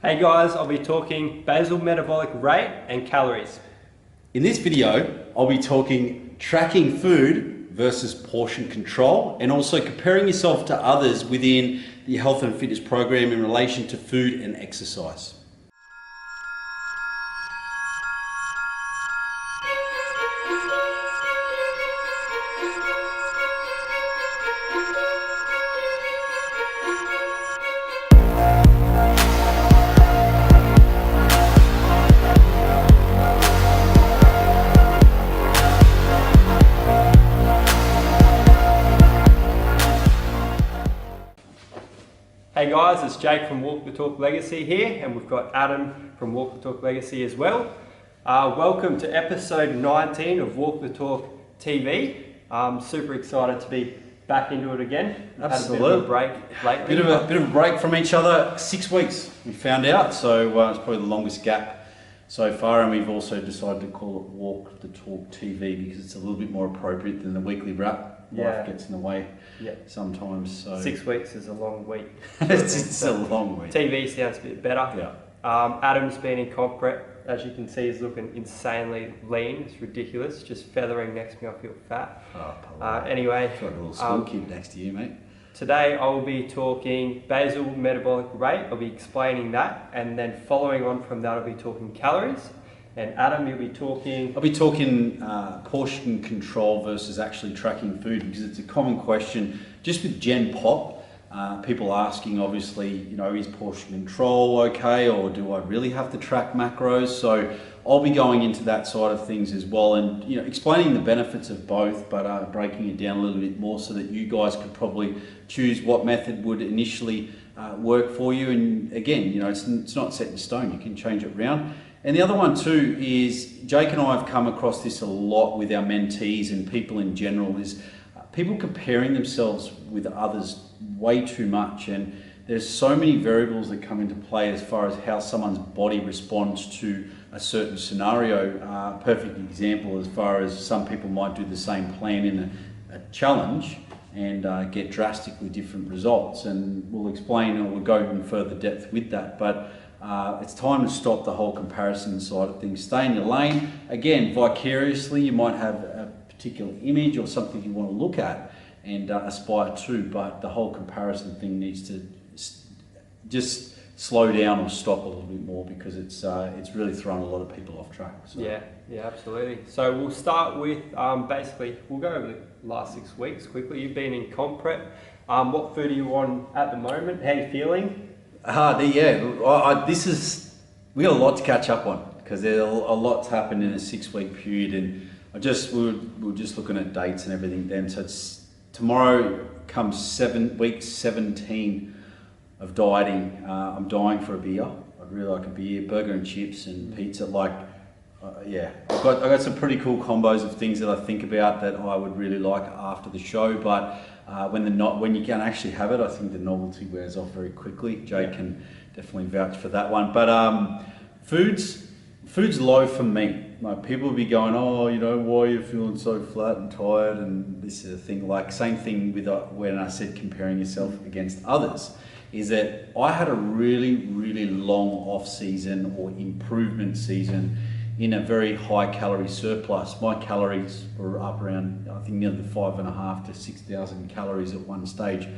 Hey guys, I'll be talking basal metabolic rate and calories. In this video, I'll be talking tracking food versus portion control and also comparing yourself to others within the health and fitness program in relation to food and exercise. Hey guys, it's Jake from Walk the Talk Legacy here, and we've got Adam from Walk the Talk Legacy as well. Welcome to episode 19 of Walk the Talk TV. I'm super excited to be back into it again. Absolutely. Had a bit of a break lately. Bit of a break from each other. 6 weeks we found out, so it's probably the longest gap so far, and we've also decided to call it Walk the Talk TV because it's a little bit more appropriate than the weekly wrap. Life gets in the way sometimes. So 6 weeks is a long week. it's a long week. TV sounds a bit better. Yeah. Adam's been in comp prep. As you can see, he's looking insanely lean. It's ridiculous. Just feathering next to me, I feel fat. Anyway, got a little school kid next to you, mate. Today I'll be talking basal metabolic rate. I'll be explaining that, and then following on from that, I'll be talking calories. And Adam, you'll be talking... I'll be talking portion control versus actually tracking food, because it's a common question just with Gen Pop. People asking, obviously, is portion control okay, or do I really have to track macros? So I'll be going into that side of things as well, and explaining the benefits of both, but breaking it down a little bit more so that you guys could probably choose what method would initially work for you. And again, it's not set in stone. You can change it around. And the other one too is, Jake and I have come across this a lot with our mentees and people in general, is people comparing themselves with others way too much. And there's so many variables that come into play as far as how someone's body responds to a certain scenario. Perfect example, as far as some people might do the same plan in a challenge and get drastically different results. And we'll explain, or we'll go in further depth with that. But it's time to stop the whole comparison side of things. Stay in your lane. Again, vicariously, you might have a particular image or something you want to look at and aspire to, but the whole comparison thing needs to just slow down or stop a little bit more, because it's really thrown a lot of people off track. So. Yeah, absolutely. So we'll start with basically, we'll go over the last 6 weeks quickly. You've been in comp prep. What food are you on at the moment? How are you feeling? We got a lot to catch up on, because there's a lot's happened in a 6 week period, and we were just looking at dates and everything then. So tomorrow comes week 17 of dieting. I'm dying for a beer. I'd really like a beer, burger and chips and pizza. I've got some pretty cool combos of things that I think about that I would really like after the show, but when you can actually have it, I think the novelty wears off very quickly. Jake can definitely vouch for that one. But food's low for me. Like, people will be going, why are you feeling so flat and tired? And this is a thing. Like, same thing with when I said comparing yourself against others, is that I had a really, really long off season or improvement season in a very high calorie surplus. My calories were up around, I think, nearly 5,500 to 6,000 calories at one stage,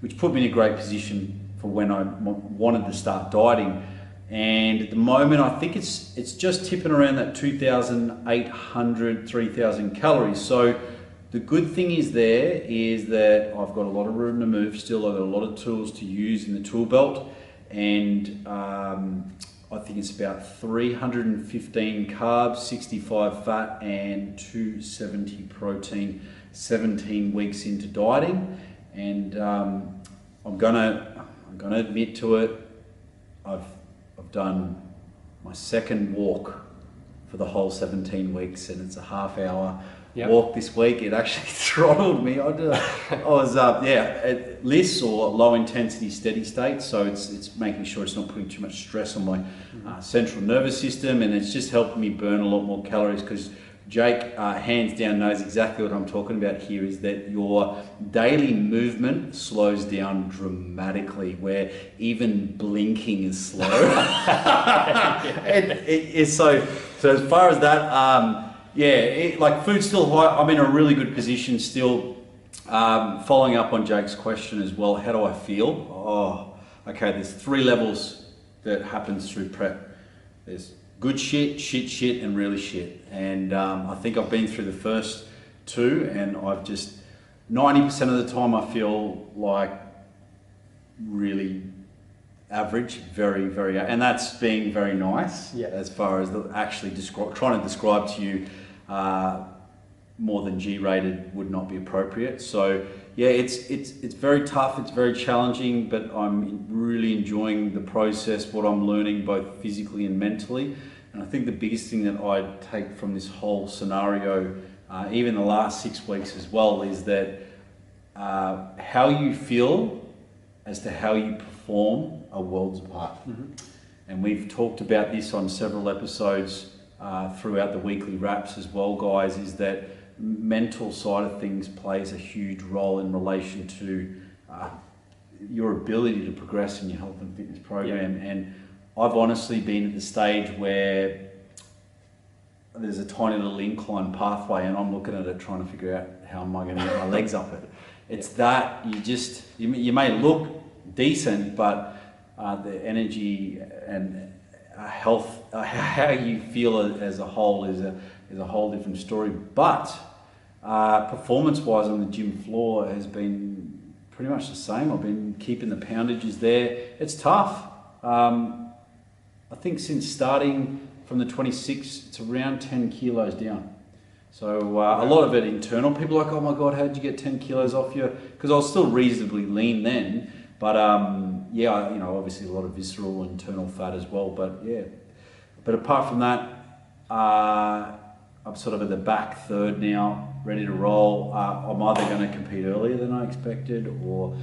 which put me in a great position for when I wanted to start dieting. And at the moment, I think it's just tipping around that 2,800, 3,000 calories. So the good thing is that I've got a lot of room to move still. I've got a lot of tools to use in the tool belt, and I think it's about 315 carbs, 65 fat, and 270 protein, 17 weeks into dieting. And I'm gonna admit to it, I've done my second walk for the whole 17 weeks, and it's a half-hour walk this week. It actually throttled me. I was at LISS, or low intensity steady state, so it's making sure it's not putting too much stress on my central nervous system, and it's just helping me burn a lot more calories, because Jake, hands down, knows exactly what I'm talking about here, is that your daily movement slows down dramatically, where even blinking is slow. So as far as that, like food's still high. I'm in a really good position still. Following up on Jake's question as well, how do I feel? Oh, okay, there's 3 levels that happens through prep. There's good shit, and really shit. And I think I've been through the first 2, and I've just 90% of the time I feel like really average, very, and that's being very nice. Yeah. As far as actually trying to describe to you more than G-rated would not be appropriate. So yeah, it's very tough, it's very challenging, but I'm really enjoying the process, what I'm learning both physically and mentally. And I think the biggest thing that I take from this whole scenario, even the last 6 weeks as well, is that how you feel as to how you perform are worlds apart. Mm-hmm. And we've talked about this on several episodes throughout the weekly wraps as well, guys, is that mental side of things plays a huge role in relation to your ability to progress in your health and fitness program. Yeah. And I've honestly been at the stage where there's a tiny little incline pathway and I'm looking at it trying to figure out how am I going to get my legs up it. It's that you may look decent, but the energy and health, how you feel as a whole is a whole different story. But performance-wise on the gym floor has been pretty much the same. I've been keeping the poundages there. It's tough. I think since starting from the 26, it's around 10 kilos down. So a lot of it internal. People are like, oh my God, how did you get 10 kilos off you? Because I was still reasonably lean then. But obviously a lot of visceral internal fat as well. But yeah, but apart from that, I'm sort of at the back third now, ready to roll. I'm either going to compete earlier than I expected, or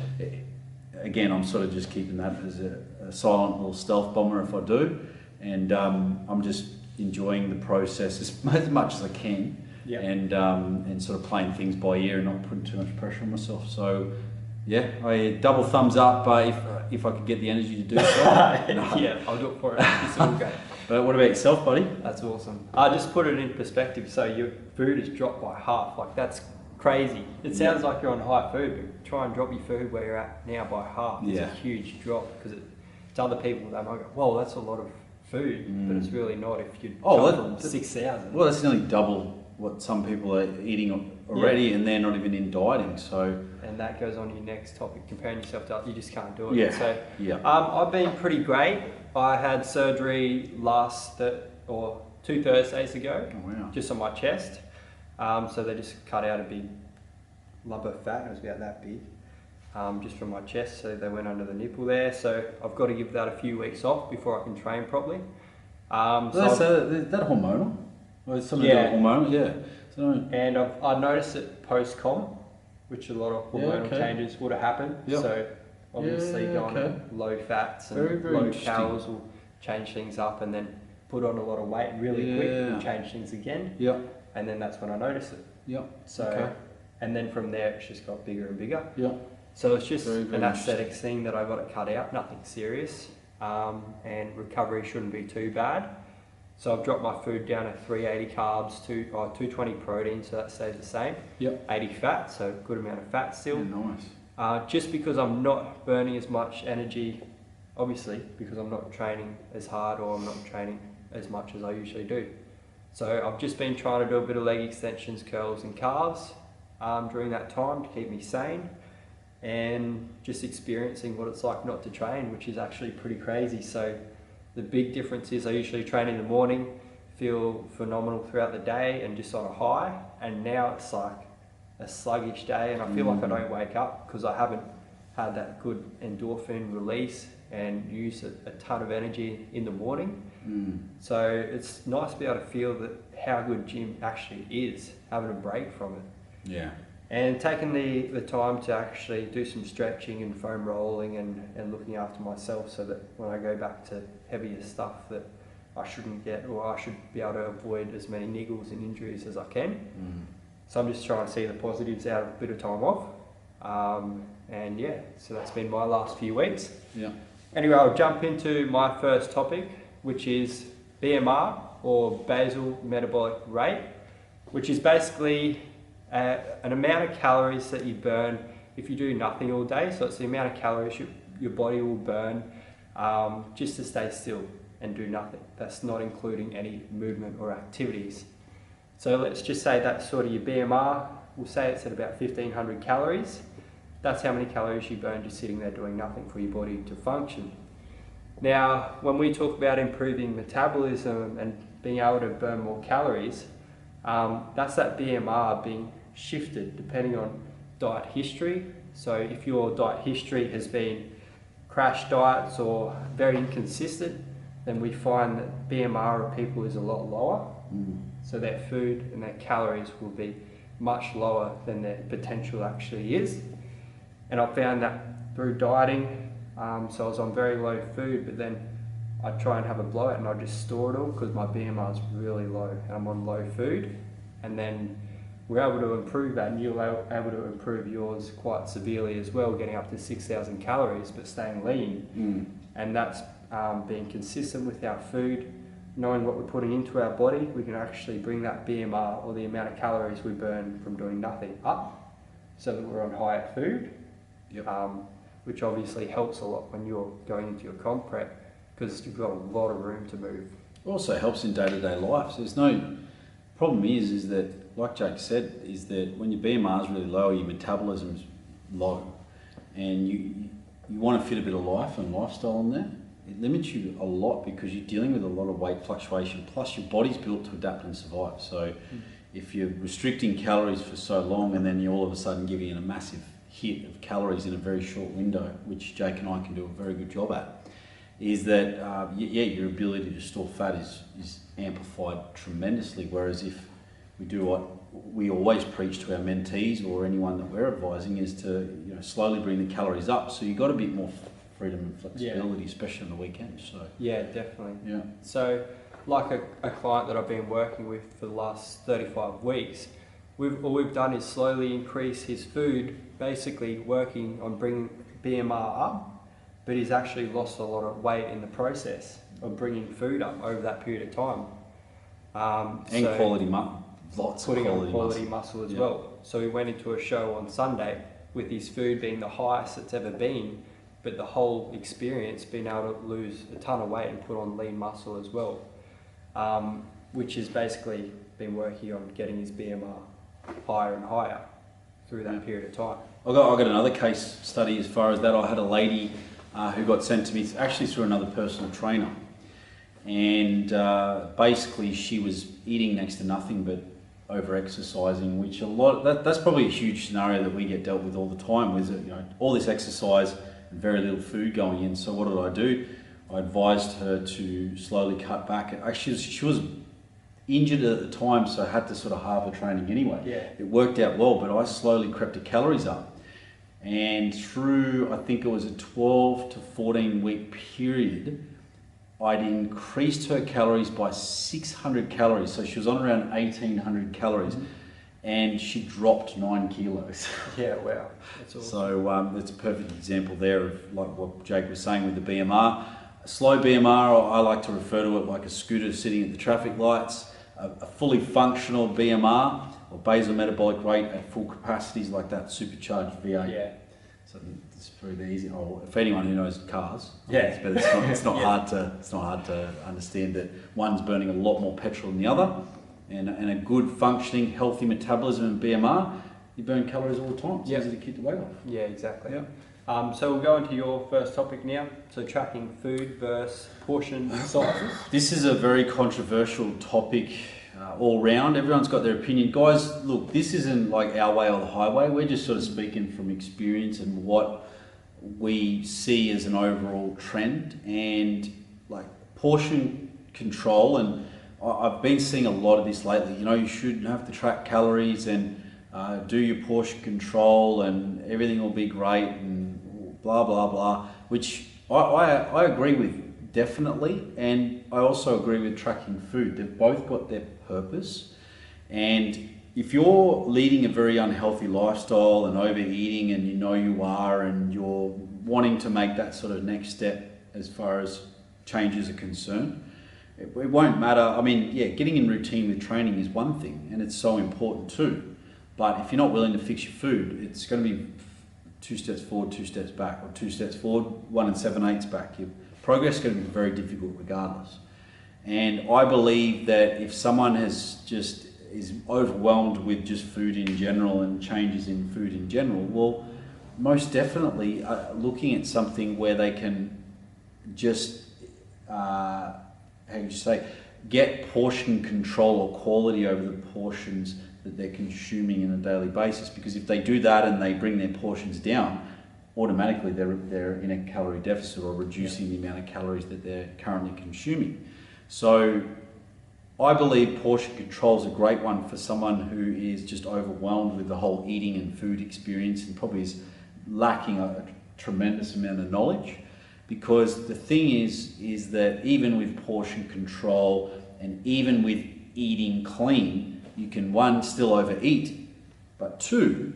again, I'm sort of just keeping that as a silent little stealth bomber if I do. And I'm just enjoying the process as much as I can. Yeah. And sort of playing things by ear and not putting too much pressure on myself. So yeah, I double thumbs up if I could get the energy to do so. Yeah, I'll do it for it. It's all great. But what about yourself, buddy? That's awesome. I just put it in perspective. So your food has dropped by half. Like that's crazy. It sounds like you're on high food, but try and drop your food where you're at now by half. It's a huge drop because to other people they might go, "Whoa, that's a lot of food," but it's really not. If you from 6,000. Well, that's nearly double what some people are eating already, and they're not even in dieting. So. And that goes on to your next topic, comparing yourself to others. You just can't do it. Yeah. So yeah. I've been pretty great. I had surgery 2 Thursdays ago, just on my chest. So they just cut out a big lump of fat. It was about that big, just from my chest. So they went under the nipple there. So I've got to give that a few weeks off before I can train properly. Is that hormonal? Or is some of that hormonal? Yeah. So, and I noticed it post-com, which a lot of hormonal changes would have happened. Yep. So obviously going on low fats and low calories will change things up, and then put on a lot of weight really quick and change things again. Yep. And then that's when I noticed it. Yep. So, and then from there it's just got bigger and bigger. Yep. So it's just an aesthetics thing that I got it cut out, nothing serious. And recovery shouldn't be too bad. So I've dropped my food down to 380 carbs, 220 protein, so that stays the same. Yep. 80 fat, so good amount of fat still. Yeah, nice. Just because I'm not burning as much energy, obviously, because I'm not training as hard or I'm not training as much as I usually do. So I've just been trying to do a bit of leg extensions, curls and calves during that time to keep me sane, and just experiencing what it's like not to train, which is actually pretty crazy. So the big difference is I usually train in the morning, feel phenomenal throughout the day and just on a high, and now it's like a sluggish day and I feel like I don't wake up because I haven't had that good endorphin release and use a ton of energy in the morning. So it's nice to be able to feel that how good gym actually is, having a break from it. Yeah. And taking the time to actually do some stretching and foam rolling and looking after myself so that when I go back to heavier stuff that I shouldn't get, or I should be able to avoid as many niggles and injuries as I can. So I'm just trying to see the positives out of a bit of time off. And yeah, so that's been my last few weeks. Yeah. Anyway, I'll jump into my first topic, which is BMR, or Basil metabolic rate, which is basically an amount of calories that you burn if you do nothing all day. So it's the amount of calories your body will burn just to stay still and do nothing. That's not including any movement or activities. So let's just say that's sort of your BMR. We'll say it's at about 1500 calories. That's how many calories you burn just sitting there doing nothing for your body to function. Now, when we talk about improving metabolism and being able to burn more calories, that's that BMR being shifted depending on diet history. So if your diet history has been crash diets or very inconsistent, then we find that BMR of people is a lot lower. So their food and their calories will be much lower than their potential actually is. And I found that through dieting, so I was on very low food, but then I'd try and have a blowout and I'd just store it all because my BMR is really low and I'm on low food. And then we're able to improve that, and you're able to improve yours quite severely as well, getting up to 6,000 calories but staying lean. And that's being consistent with our food, knowing what we're putting into our body. We can actually bring that BMR, or the amount of calories we burn from doing nothing, up so that we're on higher food. Which obviously helps a lot when you're going into your comp prep because you've got a lot of room to move. It also helps in day-to-day life. So there's no problem is that, like Jake said, is that when your BMR is really low, your metabolism's low, and you want to fit a bit of life and lifestyle in there. It limits you a lot because you're dealing with a lot of weight fluctuation, plus your body's built to adapt and survive. So if you're restricting calories for so long and then you all of a sudden giving it a massive hit of calories in a very short window, which Jake and I can do a very good job at, is that your ability to store fat is amplified tremendously. Whereas if we do what we always preach to our mentees or anyone that we're advising, is to slowly bring the calories up, so you've got a bit more freedom and flexibility, especially on the weekends. So yeah, definitely. Yeah. So like a client that I've been working with for the last 35 weeks, all we've done is slowly increase his food, basically working on bringing BMR up, but he's actually lost a lot of weight in the process of bringing food up over that period of time. And quality muscle, lots of quality muscle as well. So he went into a show on Sunday with his food being the highest it's ever been, but the whole experience being able to lose a ton of weight and put on lean muscle as well, which has basically been working on getting his BMR higher and higher through that period of time. I got another case study as far as that. I had a lady who got sent to me actually through another personal trainer, and basically she was eating next to nothing but over exercising, which that's probably a huge scenario that we get dealt with all the time, with all this exercise and very little food going in. So what did I do? I advised her to slowly cut back. Actually, she was injured at the time, so I had to sort of halve her training anyway. Yeah. It worked out well, but I slowly crept her calories up. And through, I think it was a 12 to 14 week period, I'd increased her calories by 600 calories. So she was on around 1800 calories, and she dropped 9 kilos. Yeah, wow. That's awesome. So that's a perfect example there of like what Jake was saying with the BMR. A slow BMR, I like to refer to it like a scooter sitting at the traffic lights. A fully functional BMR, or basal metabolic rate at full capacities, like that supercharged V8. Yeah. So it's very easy. Oh, if anyone who knows cars, yeah, but it's not hard to understand that one's burning a lot more petrol than the other, and a good functioning healthy metabolism and BMR, you burn calories all the time. It's easy to keep the weight off. Yeah, exactly. Yeah. So we'll go into your first topic now. So tracking food versus portion sizes. This is a very controversial topic all round. Everyone's got their opinion. Guys, look, this isn't like our way or the highway. We're just sort of speaking from experience and what we see as an overall trend, and like portion control. And I've been seeing a lot of this lately. You shouldn't have to track calories and do your portion control and everything will be great and blah, blah, blah, which I agree with definitely. And I also agree with tracking food. They've both got their purpose. And if you're leading a very unhealthy lifestyle and overeating, and you know you are, and you're wanting to make that sort of next step as far as changes are concerned, it won't matter. I mean, yeah, getting in routine with training is one thing, and it's so important too. But if you're not willing to fix your food, it's going to be 2 steps forward, 2 steps back, or 2 steps forward, 1 7/8 back. Your progress is going to be very difficult regardless. And I believe that if someone is overwhelmed with just food in general and changes in food in general, well, most definitely looking at something where they can just, how would you say, get portion control or quality over the portions that they're consuming on a daily basis. Because if they do that and they bring their portions down, automatically they're in a calorie deficit or reducing the amount of calories that they're currently consuming. So I believe portion control is a great one for someone who is just overwhelmed with the whole eating and food experience and probably is lacking a tremendous amount of knowledge. Because the thing is that even with portion control and even with eating clean, you can, one, still overeat, but two,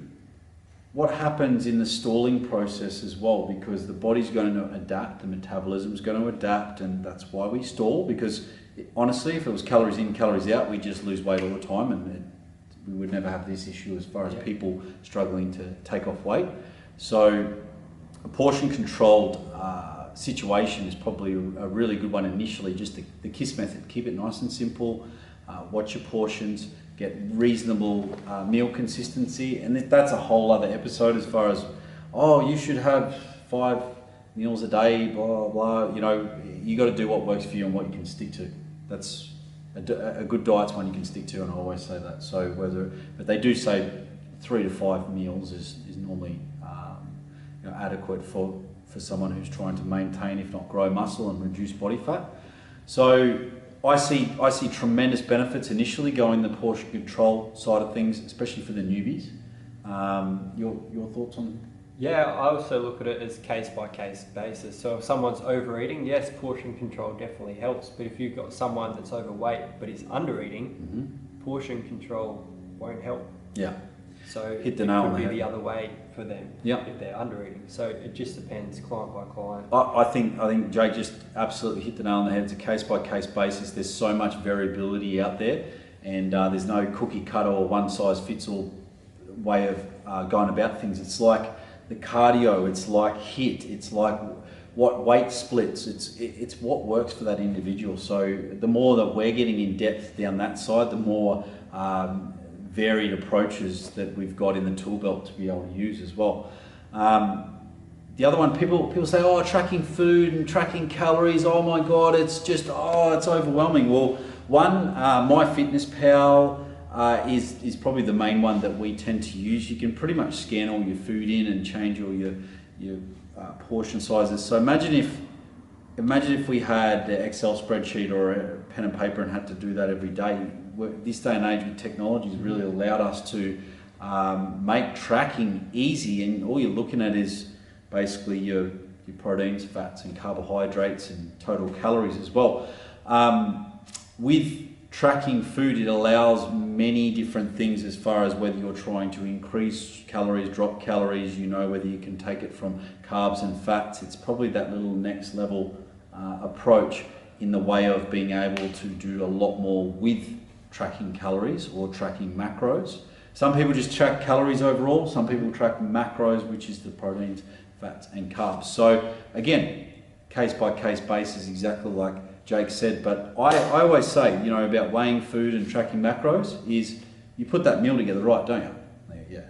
what happens in the stalling process as well, because the body's going to adapt, the metabolism's going to adapt, and that's why we stall. Because honestly, if it was calories in, calories out, we just lose weight all the time, and we would never have this issue as far as people struggling to take off weight. So a portion controlled situation is probably a really good one initially. Just the KISS method, keep it nice and simple, watch your portions, get reasonable meal consistency, and that's a whole other episode as far as, oh, you should have 5 meals a day, blah, blah, blah. You know, you got to do what works for you and what you can stick to. That's a good diet's one you can stick to, and I always say that. So but they do say 3 to 5 meals is normally adequate for someone who's trying to maintain, if not grow muscle and reduce body fat. So I see tremendous benefits initially going the portion control side of things, especially for the newbies. Your thoughts on? Yeah, I also look at it as case-by-case basis. So if someone's overeating, yes, portion control definitely helps. But if you've got someone that's overweight but is undereating, portion control won't help. Yeah. So hit the nail on the head. It could be the other way for them if they're undereating. So it just depends client by client. I think Jake just absolutely hit the nail on the head. It's a case-by-case basis. There's so much variability out there, and there's no cookie cutter or one-size-fits-all way of going about things. It's like the cardio, it's like HIIT, it's like what weight splits, it's what works for that individual. So the more that we're getting in depth down that side, the more varied approaches that we've got in the tool belt to be able to use as well. The other one, people say, oh, tracking food and tracking calories, oh my God, it's overwhelming. Well, one, MyFitnessPal is probably the main one that we tend to use. You can pretty much scan all your food in and change all your portion sizes. So imagine if we had an Excel spreadsheet or a pen and paper and had to do that every day. This day and age with technology has really allowed us to make tracking easy, and all you're looking at is basically your proteins, fats and carbohydrates and total calories as well. With tracking food, it allows many different things as far as whether you're trying to increase calories, drop calories, whether you can take it from carbs and fats. It's probably that little next level approach in the way of being able to do a lot more with tracking calories or tracking macros. Some people just track calories overall, some people track macros, which is the proteins, fats and carbs. So again, case by case basis, exactly like Jake said, but I always say, about weighing food and tracking macros is you put that meal together right, don't you? Yeah.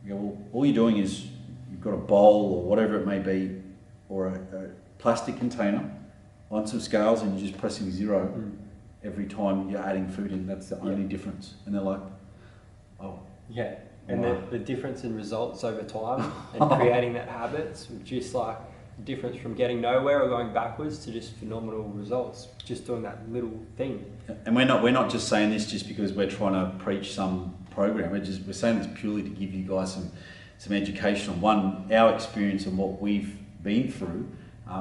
You go, well, all you're doing is you've got a bowl or whatever it may be, or a plastic container on some scales, and you're just pressing 0 every time you're adding food in. That's the only difference. And they're like, oh. Yeah, and the difference in results over time and creating that habits, just like difference from getting nowhere or going backwards to just phenomenal results, just doing that little thing. And we're not just saying this just because we're trying to preach some program. We're saying this purely to give you guys some education on our experience and what we've been through,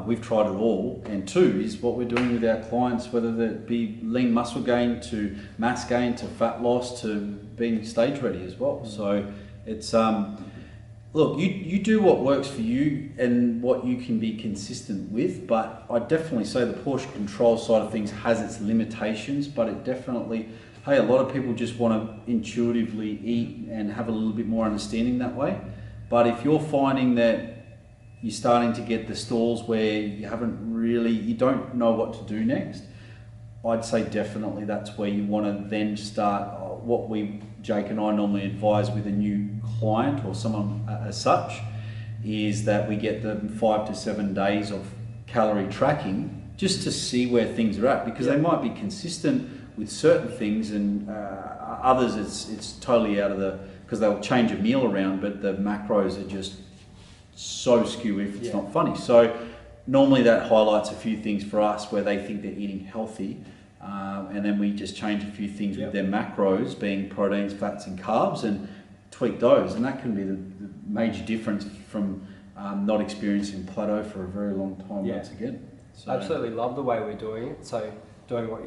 We've tried it all, and 2 is what we're doing with our clients, whether that be lean muscle gain to mass gain to fat loss to being stage ready as well. So it's look, you do what works for you and what you can be consistent with, but I definitely say the portion control side of things has its limitations, but it definitely, hey, a lot of people just want to intuitively eat and have a little bit more understanding that way. But if you're finding that you're starting to get the stalls where you don't know what to do next, I'd say definitely that's where you want to then start what Jake and I normally advise with a new client or someone as such, is that we get them 5 to 7 days of calorie tracking just to see where things are at, because they might be consistent with certain things and others it's totally out of because they'll change a meal around, but the macros are just so skew if it's not funny. So normally that highlights a few things for us where they think they're eating healthy, and then we just change a few things with their macros, being proteins, fats and carbs, and tweak those, and that can be the major difference from not experiencing plateau for a very long time once again. So. Absolutely love the way we're doing it. So doing what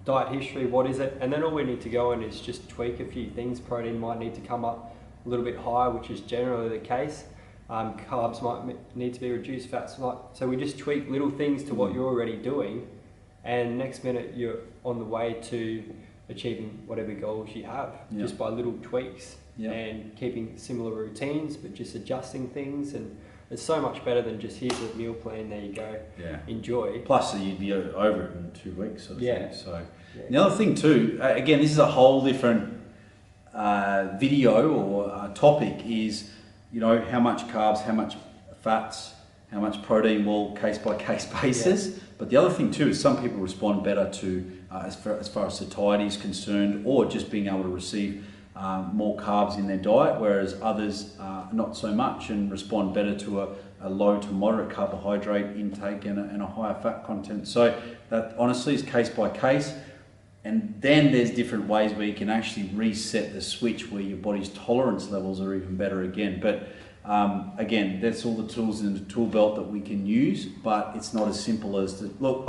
diet history, what is it, and then all we need to go in is just tweak a few things. Protein might need to come up a little bit higher, which is generally the case. Carbs might need to be reduced, fats not. So we just tweak little things to what you're already doing, and next minute you're on the way to achieving whatever goals you have, just by little tweaks and keeping similar routines, but just adjusting things. And it's so much better than just here's a meal plan, there you go, enjoy. Plus you'd be over it in 2 weeks sort of thing. So the other thing too, again, this is a whole different video or topic, is how much carbs, how much fats, how much protein, well, case by case basis. But the other thing too is some people respond better to as far as satiety is concerned, or just being able to receive more carbs in their diet, whereas others not so much and respond better to a low to moderate carbohydrate intake and a higher fat content. So that honestly is case by case. And then there's different ways where you can actually reset the switch where your body's tolerance levels are even better again. But again, that's all the tools in the tool belt that we can use, but it's not as simple as to look,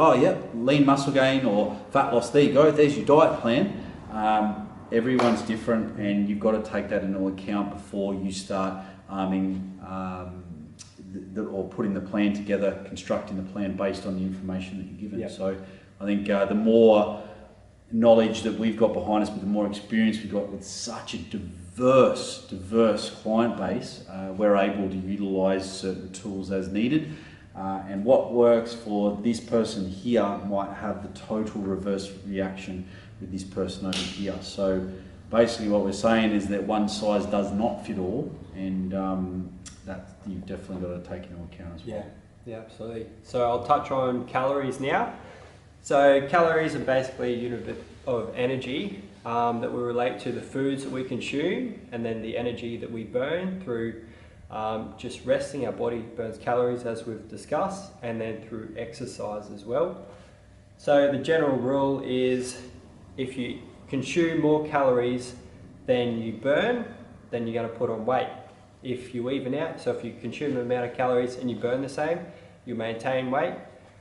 lean muscle gain or fat loss, there you go, there's your diet plan. Everyone's different, and you've got to take that into account before you start or putting the plan together, constructing the plan based on the information that you're given. So I think the more knowledge that we've got behind us, but the more experience we've got with such a diverse client base, we're able to utilize certain tools as needed. And what works for this person here might have the total reverse reaction with this person over here. So basically what we're saying is that one size does not fit all, and that you've definitely got to take into account as well. Yeah, absolutely. So I'll touch on calories now. So calories are basically a unit of energy that will relate to the foods that we consume, and then the energy that we burn through just resting. Our body burns calories, as we've discussed, and then through exercise as well. So the general rule is, if you consume more calories than you burn, then you're going to put on weight. If you even out, so if you consume the amount of calories and you burn the same, you maintain weight.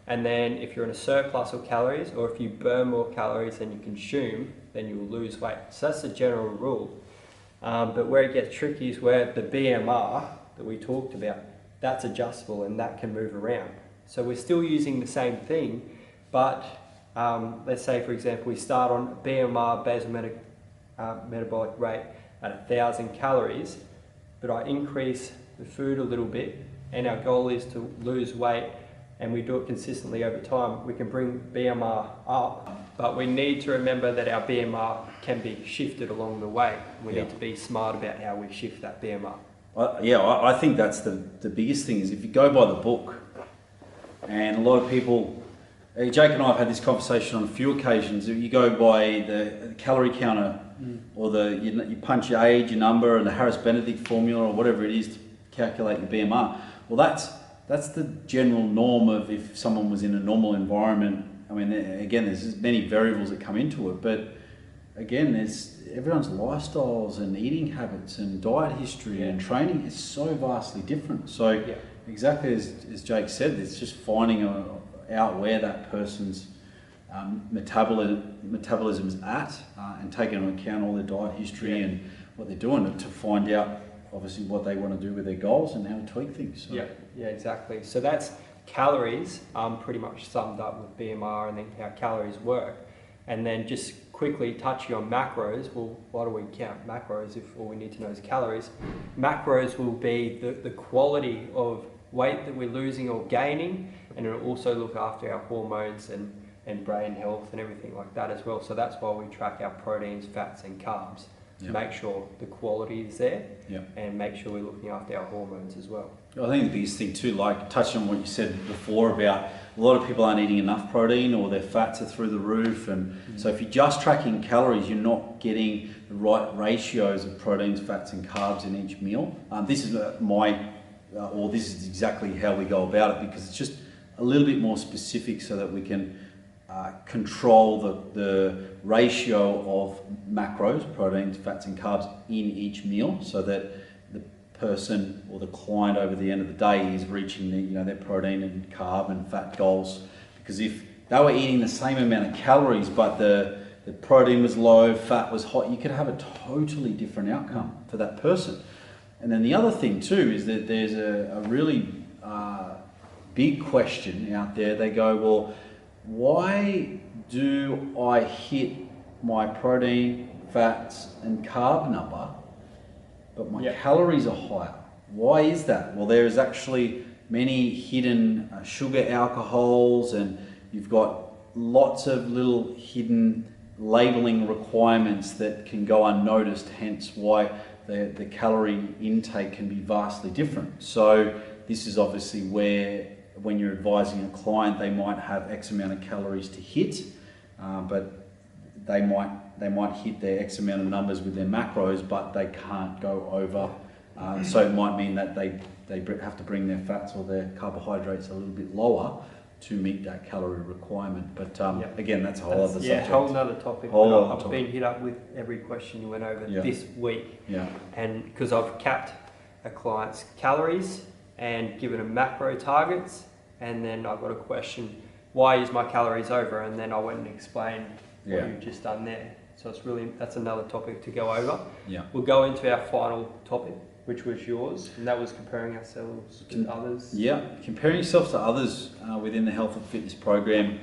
And then if you're in a surplus of calories, or if you burn more calories than you consume, then you will lose weight. So that's the general rule. But where it gets tricky is where the BMR that we talked about, that's adjustable and that can move around. So we're still using the same thing, but let's say, for example, we start on BMR, basal metabolic rate, at 1,000 calories, but I increase the food a little bit, and our goal is to lose weight, and we do it consistently over time. We can bring BMR up, but we need to remember that our BMR can be shifted along the way. We need to be smart about how we shift that BMR. I think that's the biggest thing, is if you go by the book, and a lot of people, Jake and I have had this conversation on a few occasions, if you go by the calorie counter, or you punch your age, your number, and the Harris-Benedict formula, or whatever it is to calculate your BMR, well that's the general norm of if someone was in a normal environment. I mean, again, there's many variables that come into it, but again, there's everyone's lifestyles and eating habits and diet history and training is so vastly different. So exactly as Jake said, it's just finding out where that person's metabolism's at and taking into account all their diet history and what they're doing to find out obviously what they want to do with their goals and how to tweak things. So. Yeah, exactly. So that's calories pretty much summed up with BMR and then how calories work. And then just quickly touching on macros, well, why do we count macros if all we need to know is calories? Macros will be the quality of weight that we're losing or gaining, and it'll also look after our hormones and brain health and everything like that as well. So that's why we track our proteins, fats and carbs to make sure the quality is there and make sure we're looking after our hormones as well. I think the biggest thing too, like touching on what you said before about a lot of people aren't eating enough protein or their fats are through the roof, and so if you're just tracking calories, you're not getting the right ratios of proteins, fats and carbs in each meal. This is this is exactly how we go about it, because it's just a little bit more specific so that we can control the ratio of macros, proteins, fats and carbs in each meal, so that the person or the client over the end of the day is reaching their protein and carb and fat goals. Because if they were eating the same amount of calories but the protein was low, fat was high, you could have a totally different outcome for that person. And then the other thing too is that there's a really big question out there. They go, well, why do I hit my protein, fats and carb number, but my calories are higher? Why is that? Well, there's actually many hidden sugar alcohols, and you've got lots of little hidden labeling requirements that can go unnoticed, hence why the calorie intake can be vastly different. So this is obviously where, when you're advising a client, they might have X amount of calories to hit, but they might hit their X amount of numbers with their macros, but they can't go over. So it might mean that they have to bring their fats or their carbohydrates a little bit lower to meet that calorie requirement. But again, that's a whole other subject. Yeah, whole other topic. I've been hit up with every question you went over this week. Yeah. And because I've capped a client's calories and given them macro targets, and then I got a question, why is my calories over? And then I went and explained what you've just done there. So that's another topic to go over. Yeah. We'll go into our final topic, which was yours, and that was comparing ourselves to others. Yeah, comparing yourself to others within the health and fitness program.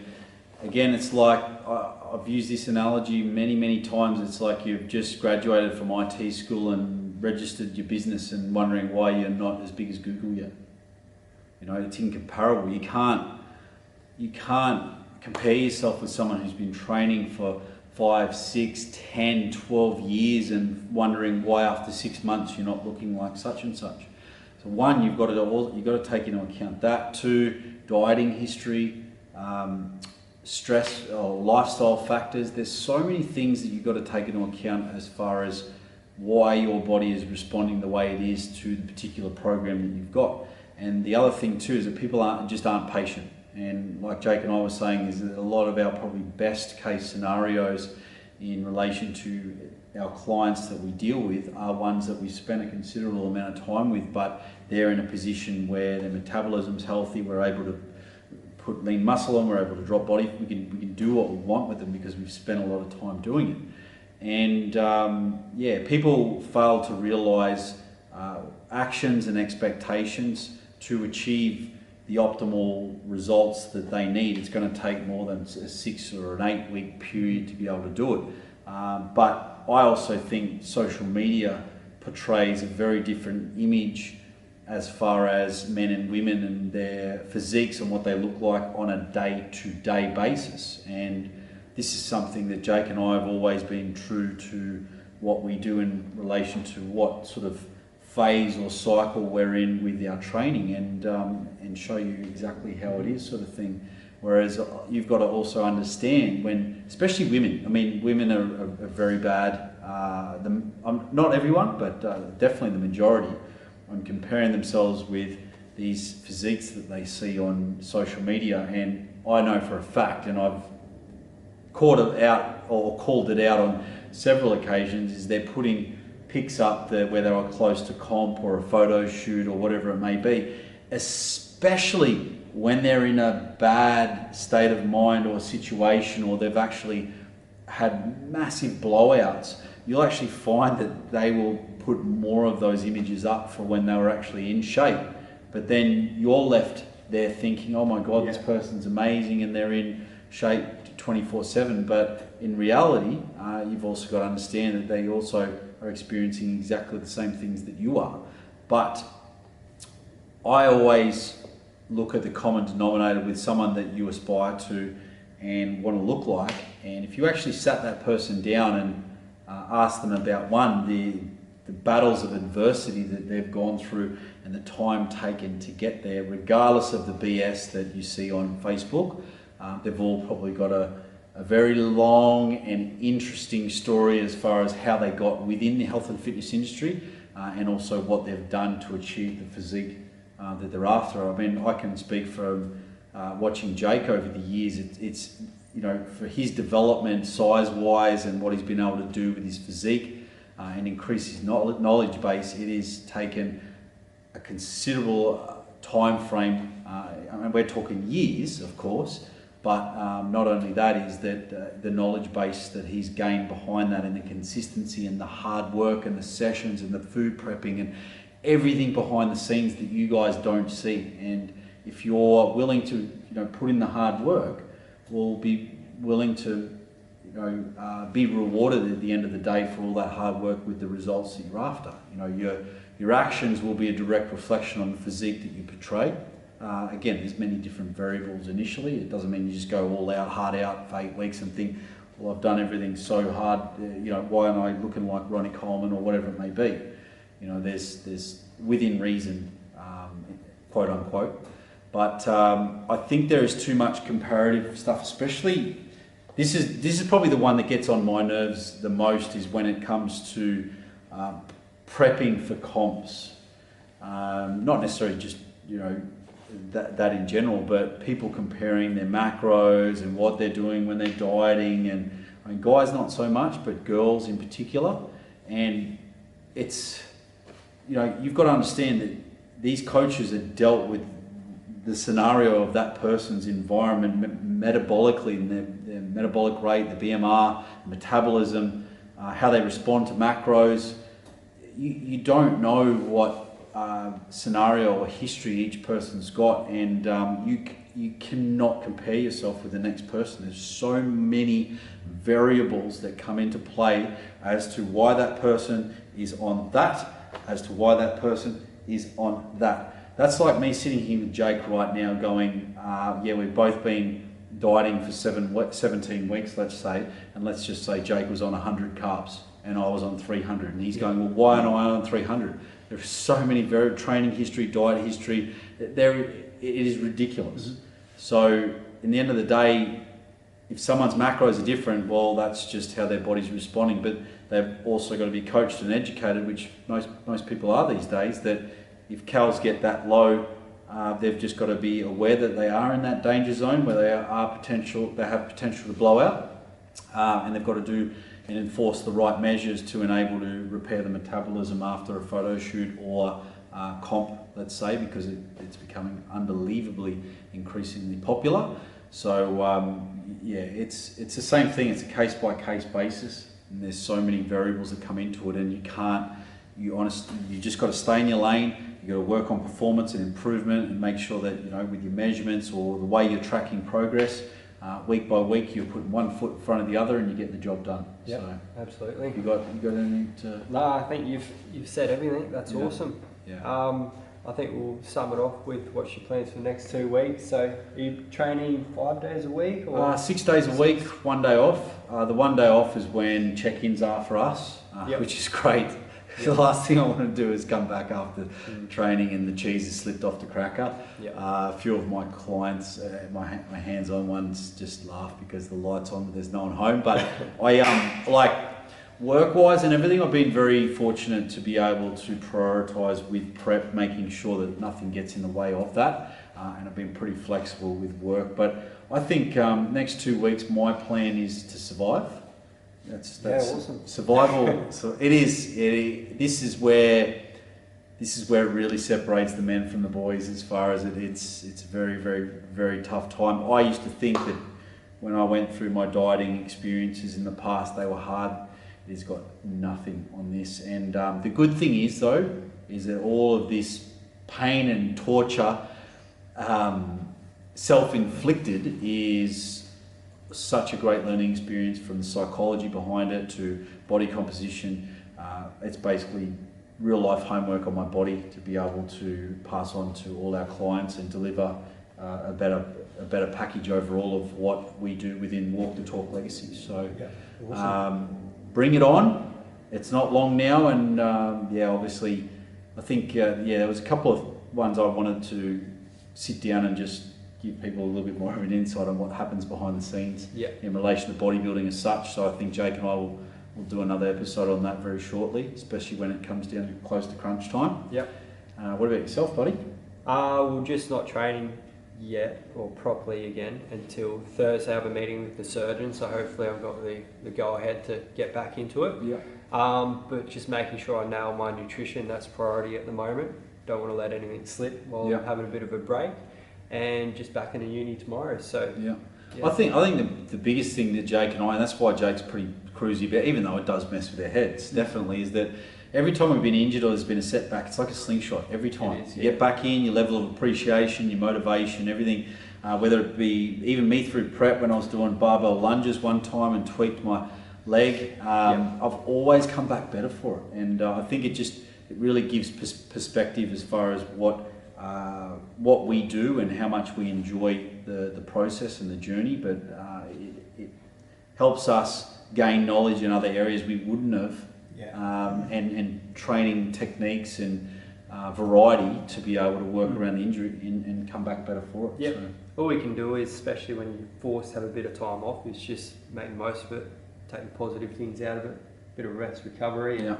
Again, it's like, I've used this analogy many times. It's like you've just graduated from IT school and registered your business and wondering why you're not as big as Google yet. It's incomparable. You can't compare yourself with someone who's been training for 5, 6, 10, 12 years and wondering why after 6 months you're not looking like such and such. So one, you've got to take into account that. 2, dieting history, stress or lifestyle factors. There's so many things that you've got to take into account as far as why your body is responding the way it is to the particular program that you've got. And the other thing too is that people aren't patient. And like Jake and I were saying, is that a lot of our probably best case scenarios in relation to our clients that we deal with are ones that we've spent a considerable amount of time with, but they're in a position where their metabolism's healthy, we're able to put lean muscle on, we're able to drop body, we can do what we want with them because we've spent a lot of time doing it. And people fail to realise actions and expectations to achieve the optimal results that they need. It's going to take more than a 6 or an 8 week period to be able to do it. But I also think social media portrays a very different image as far as men and women and their physiques and what they look like on a day-to-day basis. And this is something that Jake and I have always been true to what we do in relation to what sort of phase or cycle we're in with our training, and show you exactly how it is, sort of thing. Whereas you've got to also understand when, especially women, women are very bad, not everyone, but definitely the majority, on comparing themselves with these physiques that they see on social media. And I know for a fact, and I've called it out on several occasions, is they're putting pics up there where they were close to comp or a photo shoot or whatever it may be, especially when they're in a bad state of mind or situation, or they've actually had massive blowouts, you'll actually find that they will put more of those images up for when they were actually in shape. But then you're left there thinking, oh my God, this person's amazing and they're in shape 24/7. But in reality, you've also got to understand that they also are experiencing exactly the same things that you are. But I always look at the common denominator with someone that you aspire to and want to look like. And if you actually sat that person down and asked them about the battles of adversity that they've gone through and the time taken to get there, regardless of the BS that you see on Facebook, they've all probably got a very long and interesting story as far as how they got within the health and fitness industry, and also what they've done to achieve the physique that they're after. I mean, I can speak from watching Jake over the years. It's for his development size-wise and what he's been able to do with his physique and increase his knowledge base, it has taken a considerable time frame. I mean, we're talking years, of course, but not only that is that the knowledge base that he's gained behind that, and the consistency and the hard work and the sessions and the food prepping and everything behind the scenes that you guys don't see. And if you're willing to put in the hard work, we'll be willing to be rewarded at the end of the day for all that hard work with the results that you're after. Your actions will be a direct reflection on the physique that you portray. Again, there's many different variables initially. It doesn't mean you just go all out, hard out for 8 weeks and think, well, I've done everything so hard, why am I looking like Ronnie Coleman or whatever it may be? There's within reason, quote unquote. But I think there is too much comparative stuff, especially, this is probably the one that gets on my nerves the most, is when it comes to prepping for comps. Not necessarily just, that in general, but people comparing their macros and what they're doing when they're dieting. And I mean, guys not so much, but girls in particular. And it's, you've got to understand that these coaches are dealt with the scenario of that person's environment metabolically, and their metabolic rate, the BMR, metabolism, how they respond to macros. You don't know what scenario or history each person's got, and you cannot compare yourself with the next person. There's so many variables that come into play as to why that person is on that, as to why that person is on that. That's like me sitting here with Jake right now going, we've both been dieting for 17 weeks, let's say, and let's just say Jake was on 100 carbs and I was on 300, and he's going, well, why am I on 300? There's so many training history, diet history, it is ridiculous. Mm-hmm. So in the end of the day, if someone's macros are different, well, that's just how their body's responding. But they've also got to be coached and educated, which most people are these days, that if calories get that low, they've just got to be aware that they are in that danger zone where they have potential to blow out, and they've got to do and enforce the right measures to enable to repair the metabolism after a photo shoot or comp, let's say, because it's becoming unbelievably increasingly popular. So it's the same thing. It's a case by case basis, and there's so many variables that come into it, and you just got to stay in your lane. You got to work on performance and improvement, and make sure that with your measurements or the way you're tracking progress, week by week, you're putting one foot in front of the other, and you get the job done. Yeah, so, absolutely. You got anything to? No, I think you've said everything. That's awesome. Yeah. I think we'll sum it off with what's your plans for the next 2 weeks. So are you training 5 days a week? Or? 6 days a week, 1 day off. The 1 day off is when check-ins are for us, which is great. The last thing I want to do is come back after training and the cheese has slipped off the cracker. A few of my clients, my hands-on ones, just laugh because the light's on, but there's no one home. But I like work-wise and everything, I've been very fortunate to be able to prioritise with prep, making sure that nothing gets in the way of that. And I've been pretty flexible with work. But I think next 2 weeks, my plan is to survive. That's awesome. Survival. So this is where this is where it really separates the men from the boys as far as it's a very, very, very tough time. I used to think that when I went through my dieting experiences in the past, they were hard. It's got nothing on this. And the good thing is, though, is that all of this pain and torture, self-inflicted, is such a great learning experience, from the psychology behind it to body composition. It's basically real life homework on my body to be able to pass on to all our clients and deliver a better package overall of what we do within Walk the Talk Legacy. So awesome. Bring it on. It's not long now, and obviously I think there was a couple of ones I wanted to sit down and just give people a little bit more of an insight on what happens behind the scenes in relation to bodybuilding as such. So I think Jake and I will do another episode on that very shortly, especially when it comes down close to crunch time. What about yourself, buddy? We're just not training yet, or properly again, until Thursday. I have a meeting with the surgeon, so hopefully I've got the go ahead to get back into it. But just making sure I nail my nutrition, that's priority at the moment. Don't want to let anything slip while I'm having a bit of a break, and just back into uni tomorrow. So I think the biggest thing that Jake and I, and that's why Jake's pretty cruisy about, even though it does mess with their heads, definitely, is that every time we've been injured or there's been a setback, it's like a slingshot. Every time you get back in, your level of appreciation, your motivation, everything, whether it be even me through prep when I was doing barbell lunges one time and tweaked my leg, I've always come back better for it. And I think it really gives perspective as far as what we do and how much we enjoy the process and the journey, but it helps us gain knowledge in other areas we wouldn't have, and training techniques and variety to be able to work around the injury and come back better for it. So. All we can do is, especially when you're forced to have a bit of time off, is just make the most of it, take the positive things out of it, bit of rest, recovery, and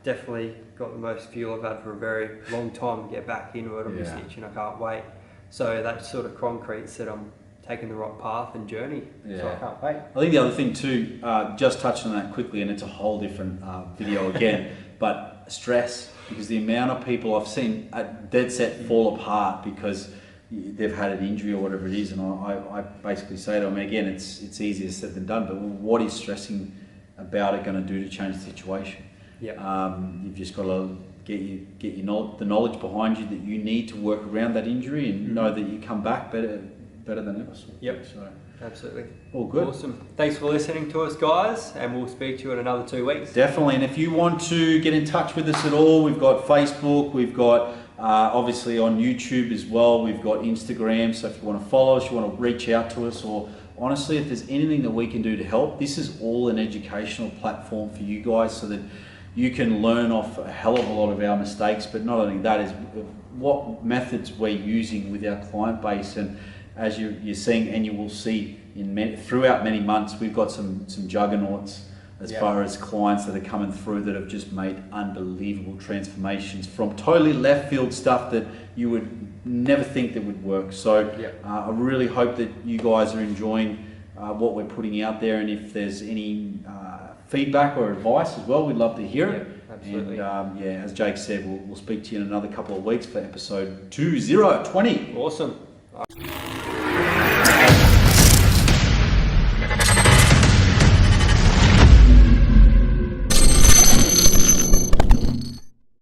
definitely got the most fuel I've had for a very long time to get back into it. I'm just itching, I can't wait. So that sort of concretes that I'm taking the right path and journey. So I can't wait. I think the other thing too, just touching on that quickly, and it's a whole different video again, but stress, because the amount of people I've seen dead set fall apart because they've had an injury or whatever it is, and I basically say to them, again, it's easier said than done, but what is stressing about it going to do to change the situation? You've just got to get the knowledge behind you that you need to work around that injury and know that you come back better than ever. So absolutely. All good. Awesome. Thanks for listening to us, guys, and we'll speak to you in another 2 weeks. Definitely. And if you want to get in touch with us at all, we've got Facebook, we've got obviously on YouTube as well, we've got Instagram. So if you want to follow us, you want to reach out to us, or honestly, if there's anything that we can do to help, this is all an educational platform for you guys, so that you can learn off a hell of a lot of our mistakes, but not only that, is what methods we're using with our client base. And as you're seeing, and you will see throughout many months, we've got some juggernauts as far as clients that are coming through that have just made unbelievable transformations from totally left field stuff that you would never think that would work. So I really hope that you guys are enjoying what we're putting out there, and if there's any feedback or advice as well, we'd love to hear it. Absolutely. And as Jake said, we'll speak to you in another couple of weeks for episode 2020. Awesome.